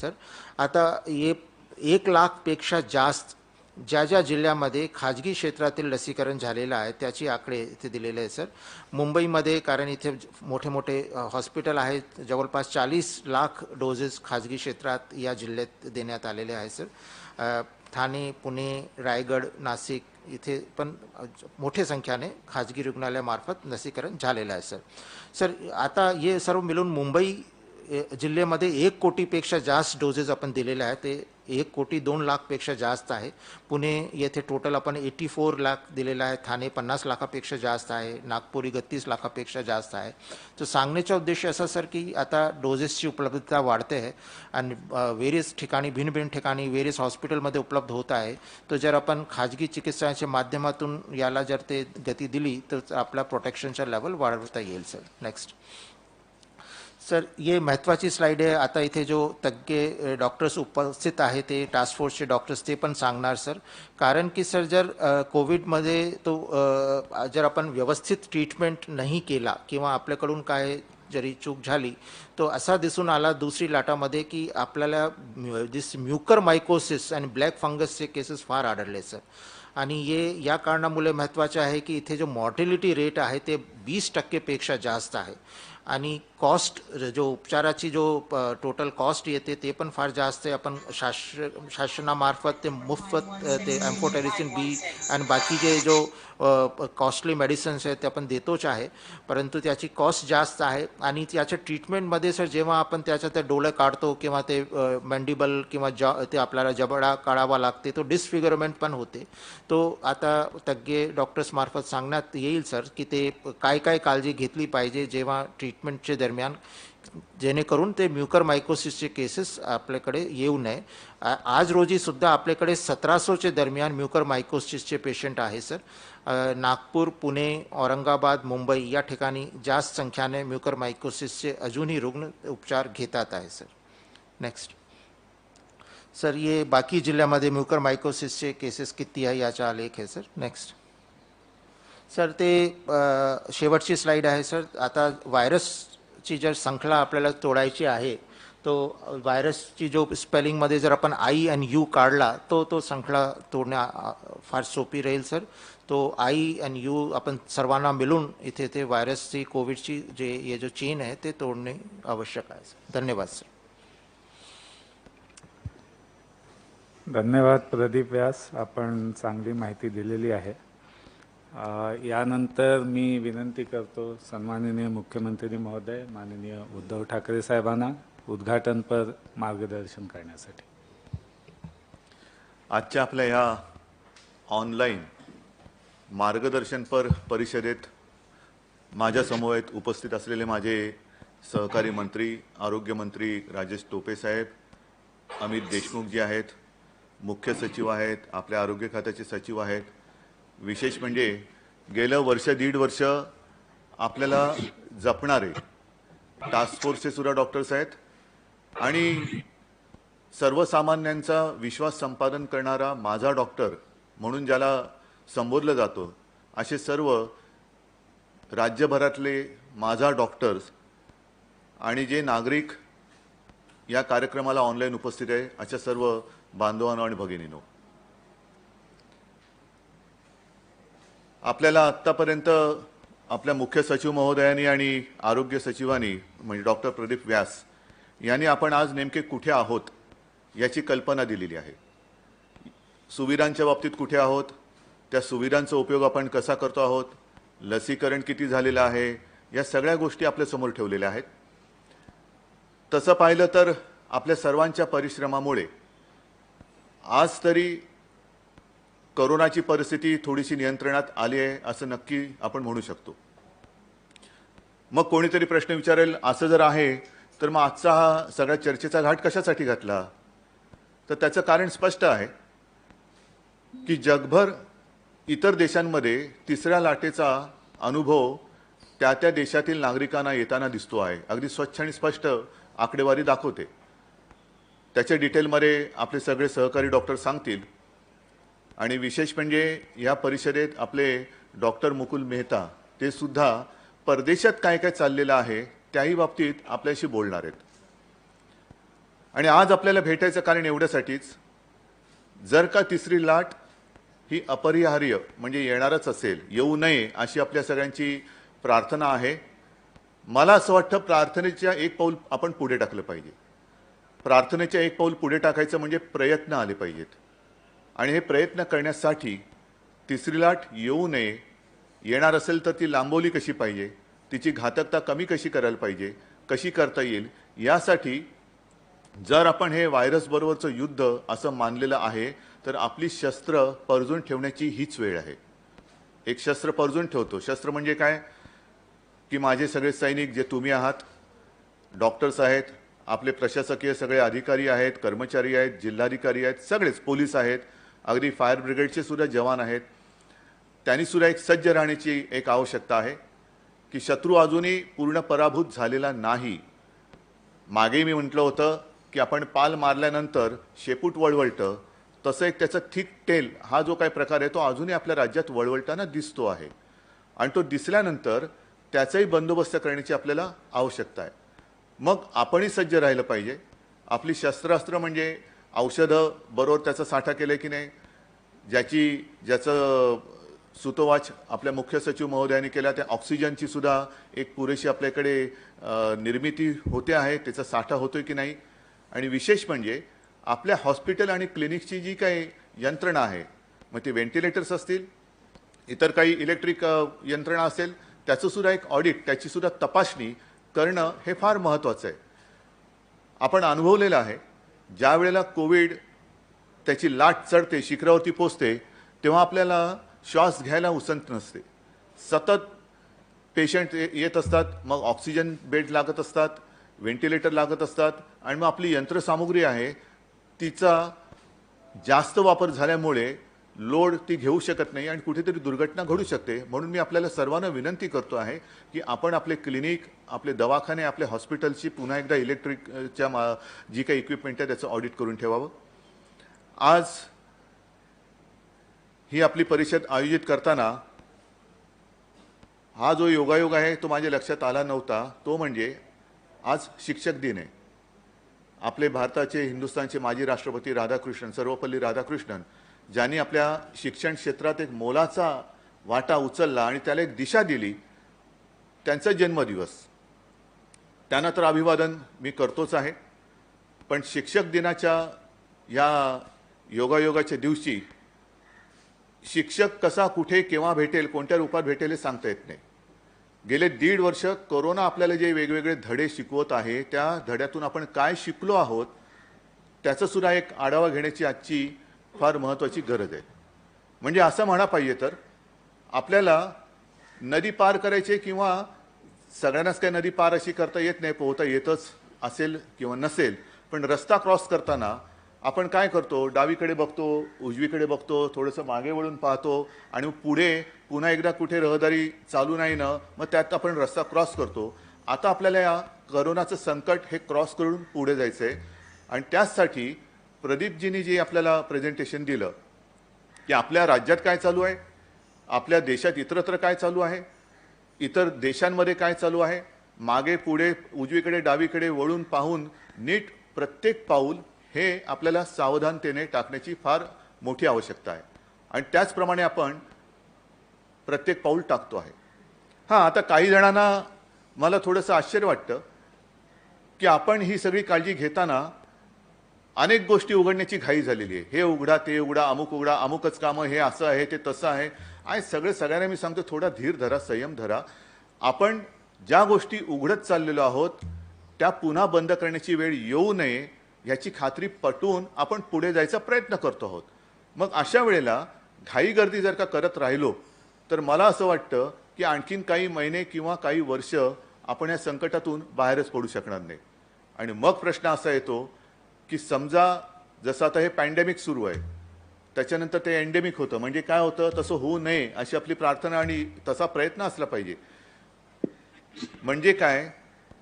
Sir. आता 1,00,000पेक्षा जास्त ज्या ज्या जिल्ह्यामध्ये खाजगी क्षेत्रातील लसीकरण झालेलं आहे त्याची आकडे इथे दिलेले आहे सर. मुंबईमध्ये कारण इथे मोठे मोठे हॉस्पिटल आहेत, जवळपास 40 लाख डोजेस खाजगी क्षेत्रात या जिल्ह्यात देण्यात आलेले आहे सर. ठाणे, पुणे, रायगड, नाशिक इथे पण मोठ्या संख्येने खाजगी रुग्णालयामार्फत लसीकरण झालेलं आहे सर. सर आता हे सर्व मिळून मुंबई जिल्ह्यामध्ये 1 कोटीपेक्षा जास्त डोजेस आपण दिलेले आहेत. ते 1,02,00,000पेक्षा जास्त आहे. पुणे येथे टोटल आपण 84 लाख दिलेला आहे. ठाणे 50 लाखापेक्षा जास्त आहे. नागपूर 31 लाखापेक्षा जास्त आहे. तर सांगण्याचा उद्देश असा सर की आता डोजेसची उपलब्धता वाढते आहे आणि वेरियस ठिकाणी भिन्न ठिकाणी वेरियस हॉस्पिटलमध्ये उपलब्ध होत आहे. तर जर आपण खाजगी चिकित्साच्या माध्यमातून याला जर ते गती दिली तर आपला प्रोटेक्शनचा लेवल वाढवता येईल सर. नेक्स्ट सर, ये महत्त्वाची स्लाइड आहे. आता इथे जो तज्ञ डॉक्टर्स उपस्थित आहे ते टास्क फोर्सचे डॉक्टर्स ते पण सांगणार सर. कारण की सर जर कोविडमध्ये तो जर आपण व्यवस्थित ट्रीटमेंट नाही केला किंवा आपल्याकडून काय जरी चूक झाली तो असा दिसून आला दुसरी लाटामध्ये की आपल्याला दिस म्युकर मायकोसिस आणि ब्लॅक फंगसचे केसेस फार आढळले सर. आणि ये या कारणामुळे महत्त्वाचे आहे की इथे जो मॉर्टिलिटी रेट आहे ते 20%पेक्षा जास्त आहे. आणि कॉस्ट जो उपचाराची जो टोटल कॉस्ट येते ते पण फार जास्त आहे. आपण शासनामार्फत ते मोफत ते एम्फोटेरिसिन बी आणि बाकीचे जो कॉस्टली मेडिसिन्स आहेत ते आपण देतोच आहे, परंतु त्याची कॉस्ट जास्त आहे. आणि त्याच्या ट्रीटमेंटमध्ये सर जेव्हा आपण त्याच्या ते डोळे काढतो किंवा ते मॅन्डिबल किंवा ते आपल्याला जबडा काढावा लागते तो डिस्फिगरमेंट पण होते. तो आता तज्ञ डॉक्टर्समार्फत सांगण्यात येईल सर की ते काय काय काळजी घेतली पाहिजे जेव्हा ट्रीटमेंटचे दरम्यान, जेणेकरून ते म्युकर मायकोसिसचे केसेस आपल्याकडे येऊ नये. आज रोजी सुद्धा आपल्याकडे 1700चे दरम्यान म्युकर मायकोसिसचे पेशंट आहे सर. नागपूर, पुणे, औरंगाबाद, मुंबई या ठिकाणी जास्त संख्येने म्युकर मायकोसिसचे अजूनही रुग्ण उपचार घेतात आहे सर. नेक्स्ट सर, ये बाकी जिल्ह्यामध्ये म्युकर मायकोसिसचे केसेस किती आहे याचा आलेख आहे सर. नेक्स्ट सर, ते शेवटची स्लाइड आहे सर. आता व्हायरसची जर श्रंखला आपल्याला तोडायची आहे तो व्हायरसची जो स्पेलिंगमध्ये जर आपण आई आणि यू काढला तो श्रंखला तोडण्या फार सोपी राहील सर. तो आई आणि यू आपण सर्वांना मिळून इथे ते व्हायरसची कोविडची जे ये जो चेन आहे ते तोडणे आवश्यक आहे सर. धन्यवाद सर. धन्यवाद प्रदीप व्यास, आपण चांगली माहिती दिलेली आहे. यानंतर मी विनंती करतो सन्माननीय मुख्यमंत्री महोदय माननीय उद्धव ठाकरे साहेबांना उद्घाटनपर मार्गदर्शन करण्यासाठी. आजच्या आपल्या या ऑनलाईन मार्गदर्शनपर परिषदेत माझ्या समवेत उपस्थित असलेले माझे सहकारी मंत्री, आरोग्यमंत्री राजेश टोपे साहेब, अमित देशमुख जी आहेत, मुख्य सचिव आहेत, आपल्या आरोग्य खात्याचे सचिव आहेत. विशेष म्हणजे गेलं वर्ष दीड वर्ष आपल्याला जपणारे टास्क फोर्सचे सुद्धा डॉक्टर्स आहेत आणि सर्वसामान्यांचा विश्वास संपादन करणारा माझा डॉक्टर म्हणून ज्याला संबोधलं जातं असे सर्व राज्यभरातले माझा डॉक्टर्स आणि जे नागरिक या कार्यक्रमाला ऑनलाईन उपस्थित आहे अशा सर्व बांधवांनो आणि भगिनींनो, आपल्याला आत्तापर्यंत आपल्या मुख्य सचिव महोदयांनी आणि आरोग्य सचिवांनी म्हणजे डॉक्टर प्रदीप व्यास यांनी आपण आज नेमके कुठे आहोत याची कल्पना दिलेली आहे. सुविधांच्या बाबतीत कुठे आहोत, त्या सुविधांचा उपयोग आपण कसा करतो आहोत, लसीकरण किती झालेलं आहे, या सगळ्या गोष्टी आपल्यासमोर ठेवलेल्या आहेत. तसं पाहिलं तर आपल्या सर्वांच्या परिश्रमामुळे आज तरी कोरोनाची परिस्थिती थोडीशी नियंत्रणात आली आहे असं नक्की आपण म्हणू शकतो. मग कोणीतरी प्रश्न विचारेल, असं जर आहे तर मग आजचा हा सगळ्या चर्चेचा घाट कशासाठी घातला? तर त्याचं कारण स्पष्ट आहे की जगभर इतर देशांमध्ये तिसऱ्या लाटेचा अनुभव त्या त्या देशातील नागरिकांना येताना दिसतो आहे. अगदी स्वच्छ आणि स्पष्ट आकडेवारी दाखवते. त्याच्या डिटेलमध्ये आपले सगळे सहकारी डॉक्टर सांगतील. आणि विशेष म्हणजे या परिषदेत आपले डॉक्टर मुकुल मेहता ते सुद्धा परदेशात काय काय चाललेलं आहे त्याही बाबतीत आपल्याशी बोलणार आहेत. आणि आज आपल्याला भेटायचं कारण एवढ्यासाठीच, जर का तिसरी लाट ही अपरिहार्य म्हणजे येणारच असेल, येऊ नये अशी आपल्या सगळ्यांची प्रार्थना आहे. मला असं वाटतं प्रार्थनेच्या एक पाऊल आपण पुढे टाकलं पाहिजे. प्रार्थनेच्या एक पाऊल पुढे टाकायचं म्हणजे प्रयत्न आले पाहिजेत. आणि हे प्रयत्न करण्यासाठी तिसरी लाट येऊ नये, येणार असेल तर ती लांबवली कशी पाहिजे, तिची घातकता कमी कशी करायला पाहिजे, कशी करता येईल, यासाठी जर आपण हे व्हायरसबरोबरचं युद्ध असं मानलेलं आहे तर आपली शस्त्र परजून ठेवण्याची हीच वेळ आहे. एक शस्त्र परजून ठेवतो. शस्त्र म्हणजे काय की माझे सगळे सैनिक जे तुम्ही आहात, डॉक्टर्स आहेत, आपले प्रशासकीय सगळे अधिकारी आहेत, कर्मचारी आहेत, जिल्हाधिकारी आहेत, सगळेच पोलीस आहेत, अगदी फायर ब्रिगेडचे सुद्धा जवान आहेत, त्यांनी सुद्धा एक सज्ज राहण्याची एक आवश्यकता आहे की शत्रू अजूनही पूर्ण पराभूत झालेला नाही. मागे मी म्हटलं होतं की आपण पाल मारल्यानंतर शेपूट वळवळतं, तसं एक त्याचं थिक टेल हा जो काही प्रकार आहे तो अजूनही आपल्या राज्यात वळवळताना दिसतो आहे. आणि तो दिसल्यानंतर त्याचाही बंदोबस्त करण्याची आपल्याला आवश्यकता आहे. मग आपणही सज्ज राहिलं पाहिजे. आपली शस्त्रास्त्र म्हणजे औषधं बरोबर त्याचा साठा केलं की नाही, ज्याचं सुतोवाच आपल्या मुख्य सचिव महोदयांनी केला, त्या ऑक्सिजनची सुद्धा एक पुरेशी आपल्याकडे निर्मिती होते आहे, त्याचा साठा होतोय की नाही. आणि विशेष म्हणजे आपल्या हॉस्पिटल आणि क्लिनिकची जी काही यंत्रणा आहे, मग ते व्हेंटिलेटर्स असतील, इतर काही इलेक्ट्रिक यंत्रणा असेल, त्याचं सुद्धा एक ऑडिट, त्याची सुद्धा तपासणी करणं हे फार महत्त्वाचं आहे. आपण अनुभवलेलं आहे, ज्या वेळेला कोविड त्याची लाट चढते, शिखरावरती पोचते, तेव्हा आपल्याला श्वास घ्यायला उसंत नसते. सतत पेशंट येत असतात, मग ऑक्सिजन बेड लागत असतात, व्हेंटिलेटर लागत असतात, आणि मग आपली यंत्रसामुग्री आहे तिचा जास्त वापर झाल्यामुळे लोड ती घेऊ शकत नाही आणि कुठेतरी दुर्घटना घडू शकते. म्हणून मी आपल्याला सर्वांना विनंती करतो आहे की आपण आपले क्लिनिक, आपले दवाखाने, आपले हॉस्पिटलची पुन्हा एकदा इलेक्ट्रिकच्या जी काही इक्विपमेंट आहे त्याचं ऑडिट करून ठेवावं. आज ही आपली परिषद आयोजित करताना हा जो योगायोग आहे तो माझ्या लक्षात आला नव्हता. तो म्हणजे आज शिक्षक दिन आहे. आपले भारताचे, हिंदुस्थानचे माजी राष्ट्रपती राधाकृष्णन, सर्वपल्ली राधाकृष्णन, ज्यांनी आपल्या शिक्षण क्षेत्रात एक मोलाचा वाटा उचलला आणि त्याला एक दिशा दिली, त्यांचा जन्मदिवस. त्यांना तर अभिवादन मी करतोच आहे, पण शिक्षक दिनाच्या या योगायोगाच्या दिवशी शिक्षक कसा, कुठे, केव्हा भेटेल, कोणत्या रूपात भेटेल हे सांगता येत नाही. गेले 1.5 वर्ष कोरोना आपल्याला जे वेगवेगळे धडे शिकवत आहे, त्या धड्यातून आपण काय शिकलो आहोत त्याचा सुद्धा एक आढावा घेण्याची आजची फार महत्त्वाची गरज आहे. म्हणजे असं म्हणा पाहिजे तर आपल्याला नदी पार करायची, किंवा सगळ्यांनाच काही नदी पार अशी करता येत नाही, पोहता येतच असेल किंवा नसेल, पण रस्ता क्रॉस करताना आपण काय करतो, डावीकडे बघतो, उजवीकडे बघतो, थोडंसं मागे वळून पाहतो, आणि पुढे पुन्हा एकदा कुठे रहदारी चालू नाही ना, मग त्यात आपण रस्ता क्रॉस करतो. आता आपल्याला या करोनाचं संकट हे क्रॉस करून पुढे जायचं आहे. आणि त्याचसाठी प्रदीपजींनी जे आपल्याला प्रेझेंटेशन दिलं की आपल्या राज्यात काय चालू आहे, आपल्या देशात इतरत्र काय चालू आहे, इतर देशांमध्ये काय चालू आहे, मागे पुढे उजवीकडे डावीकडे वळून पाहून नीट प्रत्येक पाऊल हे आपल्याला सावधानतेने टाकण्याची फार मोठी आवश्यकता आहे. आणि त्याचप्रमाणे आपण प्रत्येक पाऊल टाकतो आहे. हां, आता काही जणांना मला थोडंसं आश्चर्य वाटतं की आपण ही सगळी काळजी घेताना अनेक गोष्टी उघडण्याची घाई झालेली आहे. हे उघडा, ते उघडा, अमुक उघडा, अमुकच कामं, हे असं आहे, ते तसं आहे. आणि सगळ्यांना मी सांगतो, थोडा धीर धरा, संयम धरा. आपण ज्या गोष्टी उघडत चाललेलो आहोत त्या पुन्हा बंद करण्याची वेळ येऊ नये याची खात्री पटवून आपण पुढे जायचा प्रयत्न करतो आहोत. मग अशा वेळेला घाई गर्दी जर का करत राहिलो तर मला असं वाटतं की आणखीन काही महिने किंवा काही वर्ष आपण या संकटातून बाहेरच पडू शकणार नाही. आणि मग प्रश्न असा येतो की समजा जसं आता हे पॅन्डेमिक सुरू आहे, त्याच्यानंतर ते एंडेमिक होतं, म्हणजे काय होतं, तसं होऊ नये अशी आपली प्रार्थना आणि तसा प्रयत्न असला पाहिजे. म्हणजे काय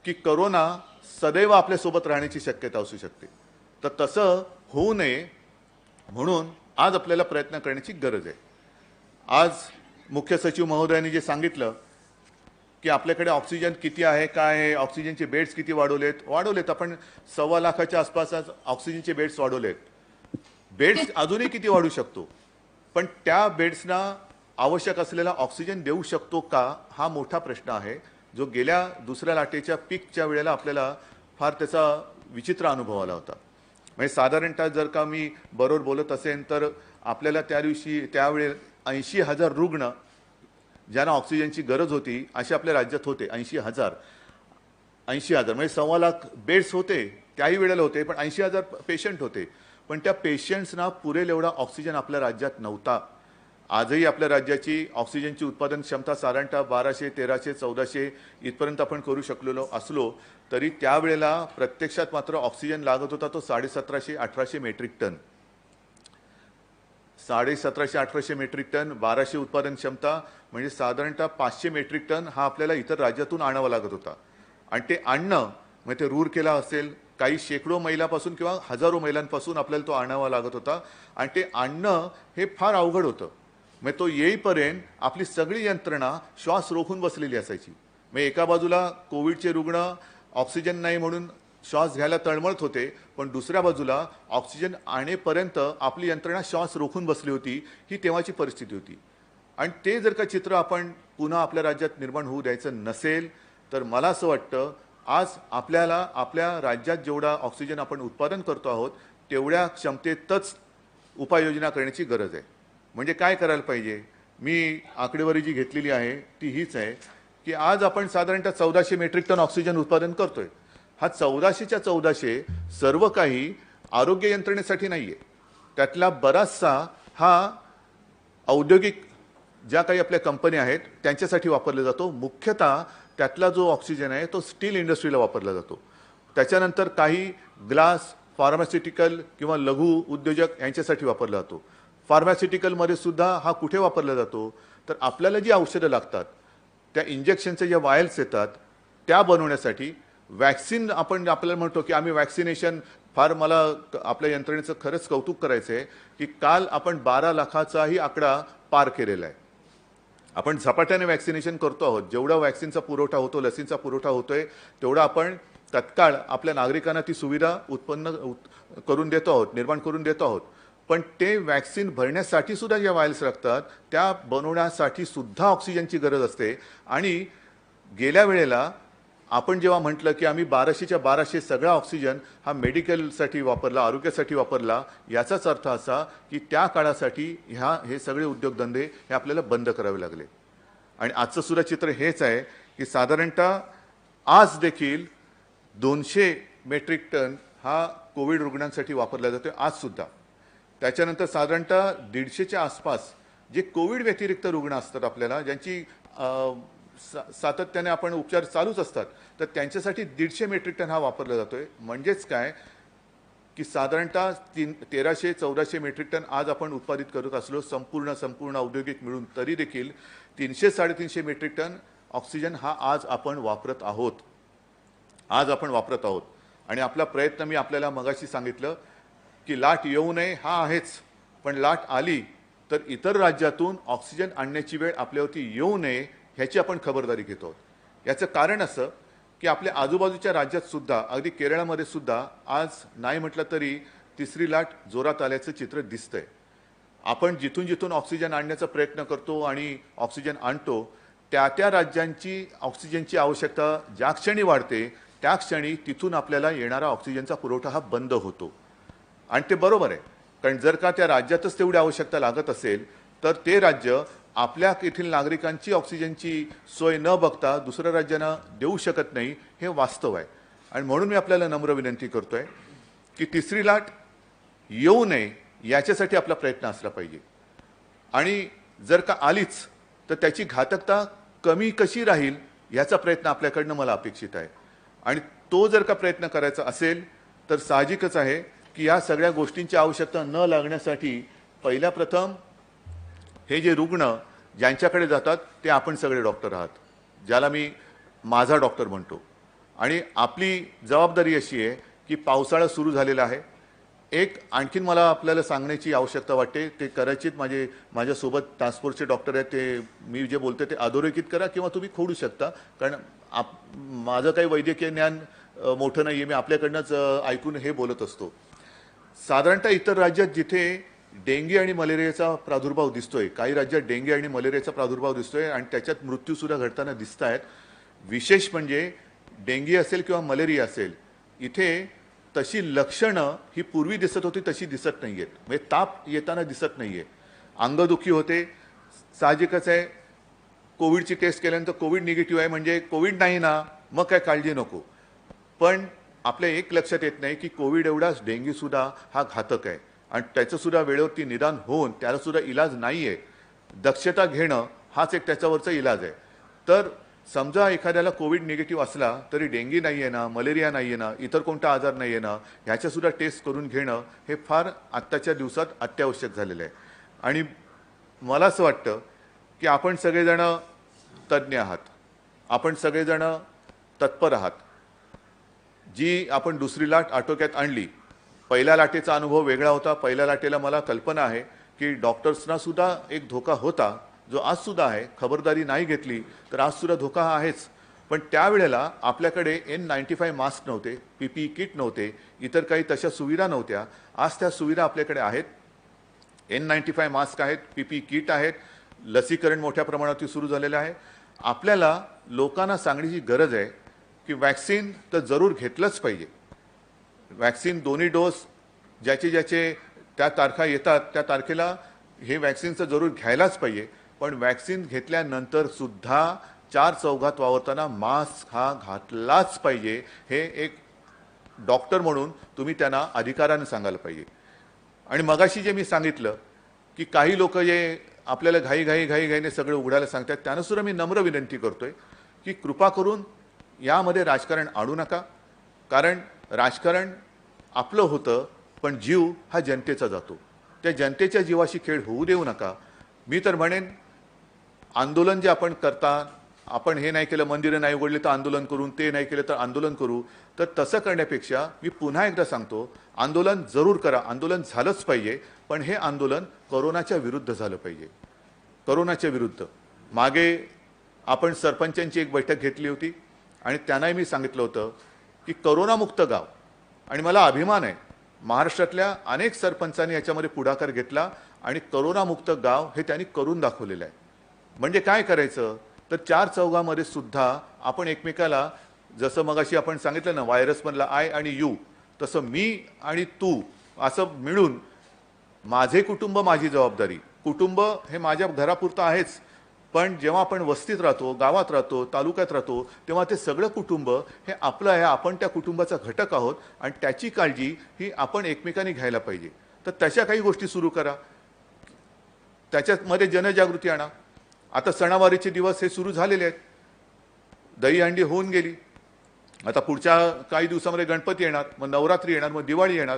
की करोना सदैव आपल्यासोबत राहण्याची शक्यता असू शकते. तर तसं होऊ नये म्हणून आज आपल्याला प्रयत्न करण्याची गरज आहे. आज मुख्य सचिव महोदयांनी जे सांगितलं की आपल्याकडे ऑक्सिजन किती आहे, काय आहे, ऑक्सिजनचे बेड्स किती वाढवलेत. आपण 1.25 लाखाच्या आसपास आज ऑक्सिजनचे बेड्स वाढवलेत. बेड्स अजूनही किती वाढू शकतो, पण त्या बेड्सना आवश्यक असलेला ऑक्सिजन देऊ शकतो का, हा मोठा प्रश्न आहे, जो गेल्या दुसऱ्या लाटेच्या पीकच्या वेळेला आपल्याला फार त्याचा विचित्र अनुभव आला होता. म्हणजे साधारणतः जर का मी बरोबर बोलत असेल तर आपल्याला त्या दिवशी त्यावेळेस 80,000 रुग्ण ज्यांना ऑक्सिजनची गरज होती असे आपल्या राज्यात होते. 80,000 म्हणजे 1.25 लाख बेड्स होते त्याही वेळेला होते, पण 80,000 पेशंट होते. पण त्या पेशंट्सना पुरेल एवढा ऑक्सिजन आपल्या राज्यात नव्हता. आजही आपल्या राज्याची ऑक्सिजनची उत्पादन क्षमता साधारणतः 1200, 1300, 1400 इथपर्यंत आपण करू शकलेलो असलो तरी त्यावेळेला प्रत्यक्षात मात्र ऑक्सिजन लागत होता तो 1750, 1800 मेट्रिक टन. 1750, 1800 मेट्रिक टन, 1200 उत्पादन क्षमता म्हणजे साधारणतः 500 मेट्रिक टन हा आपल्याला इतर राज्यातून आणावा लागत होता. आणि ते आणणं म्हणजे ते रूरकेला असेल, काही शेकडो मैलापासून किंवा हजारो मैलांपासून आपल्याला तो आणावा लागत होता. आणि ते आणणं हे फार अवघड होतं. म्हणजे तो येईपर्यंत आपली सगळी यंत्रणा श्वास रोखून बसलेली असायची. म्हणजे एका बाजूला कोविडचे रुग्ण ऑक्सिजन नाही म्हणून श्वास घ्यायला तळमळत होते, पण दुसऱ्या बाजूला ऑक्सिजन आणेपर्यंत आपली यंत्रणा श्वास रोखून बसली होती. ही तेव्हाची परिस्थिती होती. आणि ते जर का चित्र आपण पुन्हा आपल्या राज्यात निर्माण होऊ द्यायचं नसेल तर मला असं वाटतं आज आपल्याला आपल्या राज्यात जेवढा ऑक्सिजन आपण उत्पादन करतो आहोत तेवढ्या क्षमतेतच उपाययोजना करण्याची गरज आहे. म्हणजे काय करायला पाहिजे, मी आकडेवारी जी घेतलेली आहे ती हीच आहे की आज आपण साधारणतः 1400 मेट्रिक टन ऑक्सिजन उत्पादन करतोय. हा 1400च्या 1400 सर्व काही आरोग्य यंत्रणेसाठी नाही आहे. त्यातला बराचसा हा औद्योगिक ज्या काही आपल्या कंपन्या आहेत त्यांच्यासाठी वापरला जातो. मुख्यतः त्यातला जो ऑक्सिजन आहे तो स्टील इंडस्ट्रीला वापरला जातो. त्याच्यानंतर काही ग्लास, फार्मास्युटिकल किंवा लघु उद्योजक यांच्यासाठी वापरला जातो. फार्मास्युटिकलमध्ये सुद्धा हा कुठे वापरला जातो तर आपल्याला जी औषधं लागतात त्या इंजेक्शनचे ज्या वायल्स येतात त्या बनवण्यासाठी. वॅक्सिन आपण आपल्याला म्हणतो की आम्ही वॅक्सिनेशन फार मला आपल्या यंत्रणेचं खरंच कौतुक करायचं आहे की काल आपण 12 लाखाचाही आकडा पार केलेला आहे. आपण झपाट्याने वॅक्सिनेशन करतो आहोत. जेवढा वॅक्सिनचा पुरवठा होतो, लसींचा पुरवठा होतोय तेवढा आपण तत्काळ आपल्या नागरिकांना ती सुविधा करून देतो आहोत, निर्माण करून देतो आहोत. पण ते वॅक्सिन भरण्यासाठी सुद्धा ज्या वायल्स लागतात त्या बनवण्यासाठी सुद्धा ऑक्सिजनची गरज असते. आणि गेल्या वेळेला आपण जेव्हा म्हटलं की आम्ही 1200च्या 1200 सगळा ऑक्सिजन हा मेडिकलसाठी वापरला, आरोग्यासाठी वापरला, याचाच अर्थ असा की त्या काळासाठी हे सगळे उद्योगधंदे हे आपल्याला बंद करावे लागले. आणि आजचं सुद्धा चित्र हेच आहे की साधारणतः आज देखील 200 मेट्रिक टन हा कोविड रुग्णांसाठी वापरला जातो आज सुद्धा. त्याच्यानंतर साधारणतः 150च्या आसपास जे कोविड व्यतिरिक्त रुग्ण असतात आपल्याला, ज्यांची सातत्याने आपण उपचार चालूच असतात, तर त्यांच्यासाठी 150 मेट्रिक टन हा वापरला जातोय. म्हणजेच काय की साधारणतः 1300-1400 मेट्रिक टन आज आपण उत्पादित करत असलो संपूर्ण औद्योगिक मिळून, तरी देखील 300-350 मेट्रिक टन ऑक्सिजन हा आज आपण वापरत आहोत. आणि आपला प्रयत्न मी आपल्याला मगाशी सांगितलं की लाट येऊ नये हा आहेच, पण लाट आली तर इतर राज्यातून ऑक्सिजन आणण्याची वेळ आपल्यावरती येऊ नये ह्याची आपण खबरदारी घेतो आहोत. याचं कारण असं की आपल्या आजूबाजूच्या राज्यात सुद्धा, अगदी केरळमध्ये सुद्धा आज नाही म्हटलं तरी तिसरी लाट जोरात आल्याचं चित्र दिसतंय. आपण जिथून ऑक्सिजन आणण्याचा प्रयत्न करतो आणि ऑक्सिजन आणतो त्या राज्यांची ऑक्सिजनची आवश्यकता ज्या क्षणी वाढते त्या क्षणी तिथून आपल्याला येणारा ऑक्सिजनचा पुरवठा हा बंद होतो. आणि ते बरोबर आहे, कारण जर का त्या राज्यातच तेवढी आवश्यकता लागत असेल तर ते राज्य आपल्या येथील नागरिकांची ऑक्सिजनची सोय न बघता दुसऱ्या राज्यांना देऊ शकत नाही, हे वास्तव आहे. आणि म्हणून मी आपल्याला नम्र विनंती करतोय की तिसरी लाट येऊ नये याच्यासाठी आपला प्रयत्न असला पाहिजे. आणि जर का आलीच तर त्याची घातकता कमी कशी राहील याचा प्रयत्न आपल्याकडनं मला अपेक्षित आहे. आणि तो जर का प्रयत्न करायचा असेल तर साहजिकच आहे की या सगळ्या गोष्टींची आवश्यकता न लागण्यासाठी पहिल्या प्रथम हे जे रुग्ण ज्यांच्याकडे जातात ते आपण सगळे डॉक्टर आहात, ज्याला मी माझा डॉक्टर म्हणतो. आणि आपली जबाबदारी अशी आहे की पावसाळा सुरू झालेला आहे, एक आणखीन मला आपल्याला सांगण्याची आवश्यकता वाटते, ते कदाचित माझ्यासोबत टास्क फोर्सचे डॉक्टर आहेत, ते मी जे बोलते ते अधोरेखित करा किंवा तुम्ही खोडू शकता, कारण माझं काही वैद्यकीय ज्ञान मोठं नाही आहे, मी आपल्याकडनंच ऐकून हे बोलत असतो. साधारणतः इतर राज्यात जिथे डेंगी आणि मलेरियाचा प्रादुर्भाव दिसतोय, काही राज्यात डेंगी आणि मलेरियाचा प्रादुर्भाव दिसतोय आणि त्याच्यात मृत्यूसुद्धा घडताना दिसत आहेत. विशेष म्हणजे डेंगी असेल किंवा मलेरिया असेल, इथे तशी लक्षणं ही पूर्वी दिसत होती तशी दिसत नाही आहेत. म्हणजे ताप येताना दिसत नाही आहे, अंगदुखी होते, साहजिकच आहे. कोविडची टेस्ट केल्यानंतर कोविड निगेटिव्ह आहे म्हणजे कोविड नाही ना, मग काय काळजी नको. पण आपल्या एक लक्षात येत नाही की कोविड एवढाच डेंगीसुद्धा हा घातक आहे आणि त्याचंसुद्धा वेळेवरती निदान होऊन त्यालासुद्धा इलाज नाही आहे. दक्षता घेणं हाच एक त्याच्यावरचा इलाज आहे. तर समजा एखाद्याला कोविड निगेटिव्ह असला तरी डेंगी नाही आहे ना, मलेरिया नाही आहे ना, इतर कोणता आजार नाही आहे ना, ह्याच्यासुद्धा टेस्ट करून घेणं हे फार आत्ताच्या दिवसात अत्यावश्यक झालेलं आहे. आणि मला असं वाटतं की आपण सगळेजण तज्ज्ञ आहात, आपण सगळेजण तत्पर आहात. जी आपण दुसरी लाट आटोक्यात आणली, पहिल्या लाटेचा अनुभव वेगळा होता. पहिल्या लाटेला मला कल्पना आहे की डॉक्टर्सना सुद्धा एक धोका होता, जो आजसुद्धा आहे. खबरदारी नाही घेतली तर आजसुद्धा धोका आहेच. पण त्यावेळेला आपल्याकडे N95 मास्क नव्हते, PPE किट नव्हते, इतर काही तशा सुविधा नव्हत्या. आज त्या सुविधा आपल्याकडे आहेत. N95 मास्क आहेत, PPE किट आहेत, लसीकरण मोठ्या प्रमाणात सुरू झालेलं आहे. आपल्याला लोकांना सांगण्याची गरज आहे की वॅक्सिन तर जरूर घेतलंच पाहिजे. वॅक्सिन दोन्ही डोस ज्याचे त्या तारखा येतात त्या तारखेला हे वॅक्सिनचं जरूर घ्यायलाच पाहिजे. पण वॅक्सिन घेतल्यानंतर सुद्धा चार चौघात वावरताना मास्क हा घातलाच पाहिजे. हे एक डॉक्टर म्हणून तुम्ही त्यांना अधिकाराने सांगायला पाहिजे. आणि मगाशी जे मी सांगितलं की काही लोक जे आपल्याला घाईने सगळं उघडायला सांगतात, त्यांना सुद्धा मी नम्र विनंती करतोय की कृपा करून यामध्ये राजकारण आणू नका. कारण राजकारण आपलं होतं पण जीव हा जनतेचा जातो. त्या जनतेच्या जीवाशी खेळ होऊ देऊ नका. मी तर म्हणेन आंदोलन जे आपण करता, आपण हे नाही केलं, मंदिरं नाही उघडली तर आंदोलन करू, ते नाही केलं तर आंदोलन करू, तर तसं करण्यापेक्षा मी पुन्हा एकदा सांगतो, आंदोलन जरूर करा, आंदोलन झालंच पाहिजे. पण हे आंदोलन कोरोनाच्या विरुद्ध झालं पाहिजे. कोरोनाच्या विरुद्ध. मागे आपण सरपंचांची एक बैठक घेतली होती आणि त्यांनाही मी सांगितलं होतं की कोरोनामुक्त गाव, आणि मला अभिमान आहे महाराष्ट्रातल्या अनेक सरपंचांनी याच्यामध्ये पुढाकार घेतला आणि कोरोनामुक्त गाव हे त्यांनी करून दाखवलेलं आहे. म्हणजे काय करायचं तर चार चौघामध्ये सुद्धा आपण एकमेकाला, जसं मगाशी आपण सांगितलं ना व्हायरसमधला आय आणि यू, तसं मी आणि तू असं मिळून माझे कुटुंब माझी जबाबदारी. कुटुंब हे माझ्या घरापुरतं आहेच, पण जेव्हा आपण वस्तीत राहतो, गावात राहतो, तालुक्यात राहतो, तेव्हा ते सगळं कुटुंब हे आपलं आहे. आपण त्या कुटुंबाचा घटक आहोत आणि त्याची काळजी ही आपण एकमेकांनी घ्यायला पाहिजे. तर तशा काही गोष्टी सुरू करा, त्याच्यामध्ये जनजागृती आणा. आता सणावारीचे दिवस हे सुरू झालेले आहेत, दहीहंडी होऊन गेली. आता पुढच्या काही दिवसामध्ये गणपती येणार, मग नवरात्री येणार, मग दिवाळी येणार.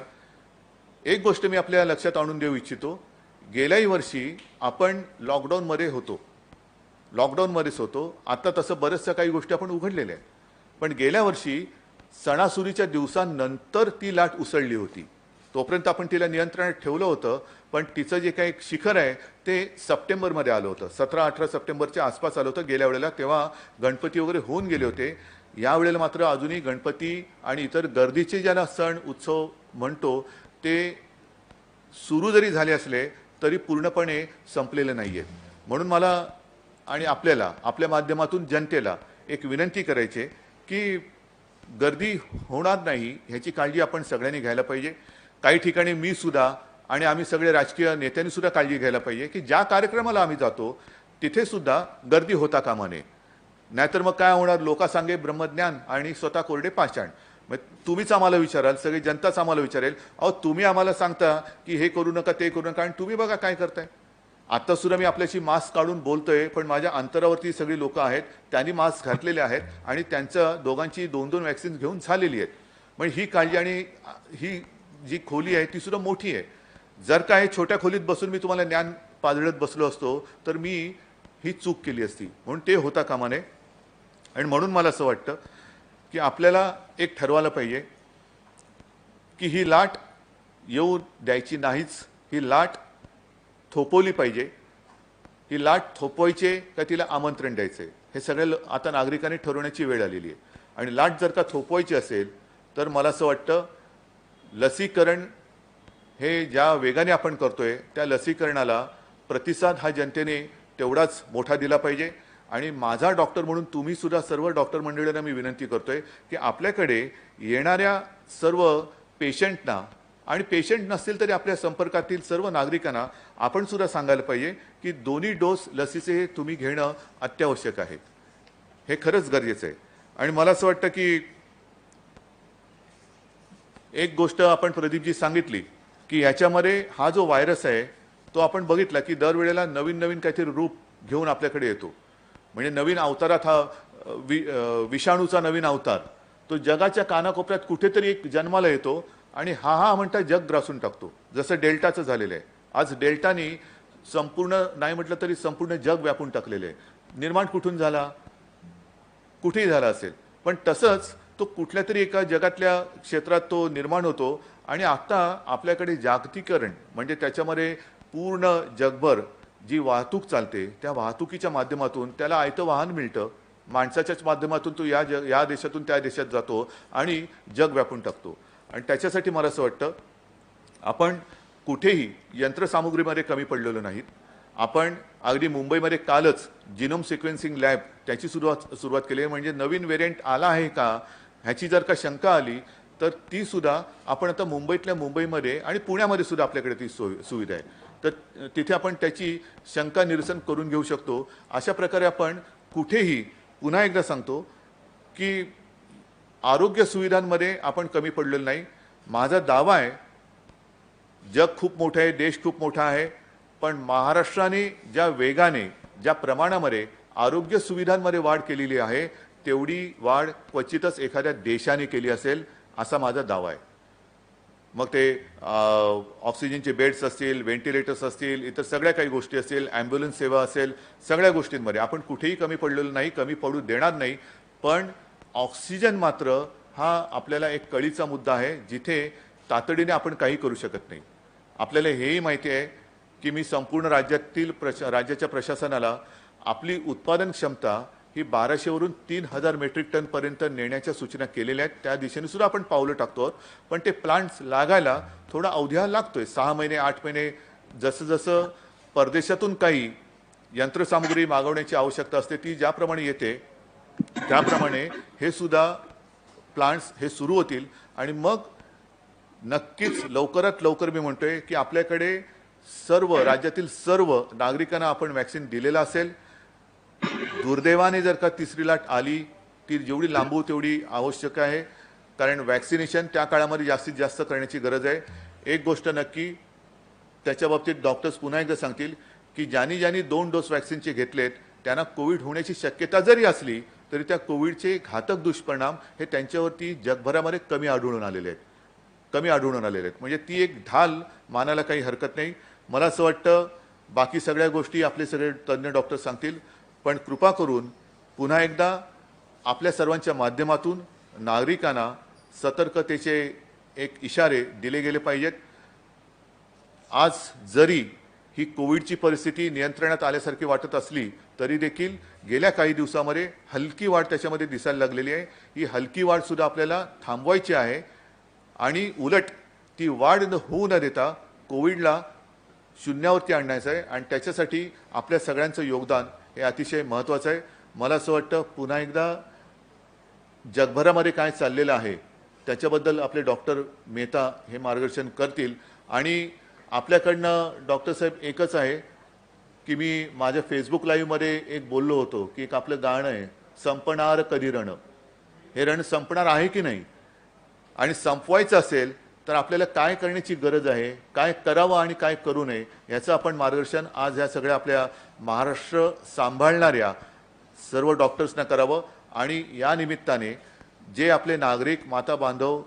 एक गोष्ट मी आपल्या लक्षात आणून देऊ इच्छितो, गेल्याही वर्षी आपण लॉकडाऊनमध्येच होतो. आता तसं बऱ्याचशा काही गोष्टी आपण उघडलेल्या आहेत. पण गेल्या वर्षी सणासुदीच्या दिवसांनंतर ती लाट उसळली होती. तोपर्यंत आपण तिला नियंत्रणात ठेवलं होतं, पण तिचं जे काही शिखर आहे ते सप्टेंबरमध्ये आलं होतं. 17-18 सप्टेंबरच्या आसपास आलं होतं गेल्या वेळेला. तेव्हा गणपती वगैरे होऊन गेले होते. यावेळेला मात्र अजूनही गणपती आणि इतर गर्दीचे ज्याला सण उत्सव म्हणतो ते सुरू जरी झाले असले तरी पूर्णपणे संपलेले नाही आहेत. म्हणून मला आणि आपल्याला, आपल्या माध्यमातून जनतेला एक विनंती करायची की गर्दी होणार नाही ह्याची काळजी आपण सगळ्यांनी घ्यायला पाहिजे. काही ठिकाणी मी सुद्धा आणि आम्ही सगळे राजकीय नेत्यांनी सुद्धा काळजी घ्यायला पाहिजे की ज्या कार्यक्रमाला आम्ही जातो तिथे सुद्धा गर्दी होता कामा नये. नाहीतर मग काय होणार, लोकांसांगे ब्रह्मज्ञान आणि स्वतः कोरडे पाषाण. मग तुम्हीच आम्हाला विचाराल, सगळी जनताच आम्हाला विचारेल, अहो तुम्ही आम्हाला सांगता की हे करू नका ते करू नका, आणि तुम्ही बघा काय करताय. आता सुद्धा मी आपल्याशी मास्क काढून बोलतोय, पण माझ्या अंतरावरती सगळी लोक आहेत त्यांनी मास्क घातलेले आहेत आणि त्यांचं दोघांची 2-2 वॅक्सिन घेऊन झालेली आहेत. म्हणजे ही काळजी आणि ही जी खोली आहे ती सुद्धा मोठी आहे. जर काय छोट्या खोलीत बसून मी तुम्हाला ज्ञान पाजळत बसलो असतो तर मी ही चूक केली असती. म्हणून ते होता कामा नये. आणि म्हणून मला असं वाटतं की आपल्याला एक ठरवायला पाहिजे की ही लाट येऊ द्यायची नाहीच. ही लाट थोपवली पाहिजे. ही लाट थोपवायची का तिला आमंत्रण द्यायचं हे सगळे आता नागरिकांनी ठरवण्याची वेळ आलेली आहे. आणि लाट जर का थोपवायची असेल तर मला असं वाटतं लसीकरण हे ज्या वेगाने आपण करतोय त्या लसीकरणाला प्रतिसाद हा जनतेने तेवढाच मोठा दिला पाहिजे. आणि माझा डॉक्टर म्हणून तुम्ही सुद्धा सर्व डॉक्टर मंडळींना मी विनंती करतोय की आपल्याकडे येणाऱ्या सर्व पेशंटना आणि पेशंट नसतील तरी आपल्या संपर्कातील सर्व नागरिकांना आपण सुद्धा सांगायला पाहिजे की दोन्ही डोस लसीचे तुम्ही घेणं अत्यावश्यक आहे. हे खरंच गरजेचं आहे. आणि मला असं वाटतं की एक गोष्ट आपण प्रदीपजी सांगितली की याच्यामध्ये हा जो व्हायरस आहे तो आपण बघितला की दरवेळेला नवीन नवीन काहीतरी रूप घेऊन आपल्याकडे येतो. म्हणजे नवीन अवतारात हा विषाणूचा नवीन अवतार तो जगाच्या कानाकोपऱ्यात कुठेतरी एक जन्माला येतो आणि हा म्हणता जग ग्रासून टाकतो. जसं डेल्टाचं झालेलं आहे. आज डेल्टानी संपूर्ण नाही म्हटलं तरी संपूर्ण जग व्यापून टाकलेलं आहे. निर्माण कुठून झाला? कुठेही झाला असेल, पण तसंच तो कुठल्या तरी एका जगातल्या क्षेत्रात तो निर्माण होतो. आणि आता आपल्याकडे जागतिकीकरण म्हणजे त्याच्यामध्ये पूर्ण जगभर जी वाहतूक चालते त्या वाहतुकीच्या माध्यमातून त्याला आयतं वाहन मिळतं. माणसाच्याच माध्यमातून तो या देशातून त्या देशात जातो आणि जग व्यापून टाकतो. आणि त्याच्यासाठी मला असं वाटतं आपण कुठेही यंत्रसामुग्रीमध्ये कमी पडलेलो नाहीत. आपण अगदी मुंबईमध्ये कालच जिनोम सिक्वेन्सिंग लॅब त्याची सुरुवात केली आहे. म्हणजे नवीन व्हेरियंट आला आहे का ह्याची जर का शंका आली तर ती सुद्धा आपण आता मुंबईमध्ये आणि पुण्यामध्ये सुद्धा आपल्याकडे ती सुविधा आहे. तर तिथे आपण त्याची शंका निरसन करून घेऊ शकतो. अशा प्रकारे आपण कुठेही पुन्हा एकदा सांगतो की आरोग्य सुविधांमध्ये आपण कमी पडलेलो नाही. माझा दावा आहे जग खूप मोठं आहे, देश खूप मोठा आहे, पण महाराष्ट्राने ज्या वेगाने ज्या प्रमाणामध्ये आरोग्य सुविधांमध्ये वाढ केलेली आहे तेवढी वाढ क्वचितच एखाद्या देशाने केली असेल असा माझा दावा आहे. मग ते ऑक्सिजनचे बेड्स असतील, व्हेंटिलेटर्स असतील, इतर सगळ्या काही गोष्टी असतील, ॲम्ब्युलन्स सेवा असेल, सगळ्या गोष्टींमध्ये आपण कुठेही कमी पडलेलो नाही, कमी पडू देणार नाही. पण ऑक्सिजन मात्र हा आपल्याला एक कळीचा मुद्दा आहे जिथे तातडीने आपण काही करू शकत नाही. आपल्याला हेही माहिती आहे की मी संपूर्ण राज्याच्या प्रशासनाला आपली उत्पादन क्षमता ही 1200वरून 3000 मेट्रिक टन पर्यंत नेण्याच्या सूचना केलेल्या आहेत. त्या दिशेने सुद्धा आपण पावलं टाकतो. पण ते प्लांट्स लागायला थोडा अवधी लागतोय. 6 महिने 8 महिने जसं जसं परदेशातून काही यंत्रसामुग्री मागवण्याची आवश्यकता असते ती ज्याप्रमाणे येते त्याप्रमाणे हे सुद्धा प्लांट्स हे सुरू होतील. आणि मग नक्कीच लवकरात लवकर मी म्हणतोय की आपल्याकडे सर्व राज्यातील सर्व नागरिकांना आपण वॅक्सिन दिलेलं असेल. दुर्दैवाने जर का तिसरी लाट आली ती जेवढी लांबू तेवढी आवश्यक आहे. कारण वॅक्सिनेशन त्या काळामध्ये जास्तीत जास्त करण्याची गरज आहे. एक गोष्ट नक्की त्याच्या बाबतीत डॉक्टर्स पुन्हा एकदा सांगतील की ज्यांनी 2 डोस वॅक्सिनचे घेतलेत त्यांना कोविड होण्याची शक्यता जरी असली तरी त्या कोविडचे घातक दुष्परिणाम हे त्यांच्यावरती जगभरामध्ये कमी आढळून आलेले आहेत. म्हणजे ती एक ढाल मानायला काही हरकत नाही. मला असं वाटतं बाकी सगळ्या गोष्टी आपले सगळे तज्ज्ञ डॉक्टर सांगतील. पण कृपा करून पुन्हा एकदा आपल्या सर्वांच्या माध्यमातून नागरिकांना सतर्कतेचे एक इशारे दिले गेले पाहिजेत. आज जरी ही कोविडची परिस्थिती नियंत्रणात आल्यासारखी वाटत असली तरी देखील गेल्या काही दिवसामध्ये हलकी वाढ त्याच्यामध्ये दिसायला लागलेली आहे. ही हलकी वाढ सुद्धा आपल्याला थांबवायची आहे आणि उलट ती वाढ होऊ न देता कोविडला शून्यावरती आणायचं आहे. आणि त्याच्यासाठी आपल्या सगळ्यांचं योगदान हे अतिशय महत्त्वाचं आहे. मला असं वाटतं पुन्हा एकदा जगभरामध्ये काय चाललेलं आहे त्याच्याबद्दल आपले डॉक्टर मेहता हे मार्गदर्शन करतील. आणि आपल्याकडनं डॉक्टर साहेब एकच आहे की मी माझ्या फेसबुक लाईव्हमध्ये एक बोललो होतो की एक आपलं गाणं आहे संपणार कधी रण. हे रण संपणार आहे की नाही आणि संपवायचं असेल तर आपल्याला काय करण्याची गरज आहे, काय करावं आणि काय करू नये याचं आपण मार्गदर्शन आज ह्या सगळ्या आपल्या महाराष्ट्र सांभाळणाऱ्या सर्व डॉक्टर्सना करावं. आणि या निमित्ताने जे आपले नागरिक माता बांधव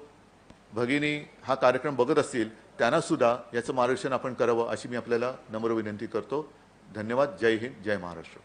भगिनी हा कार्यक्रम बघत असतील त्यांना सुद्धा याचं मार्गदर्शन आपण करावं अशी मी आपल्याला नम्र विनंती करतो. धन्यवाद. जय हिंद, जय महाराष्ट्र.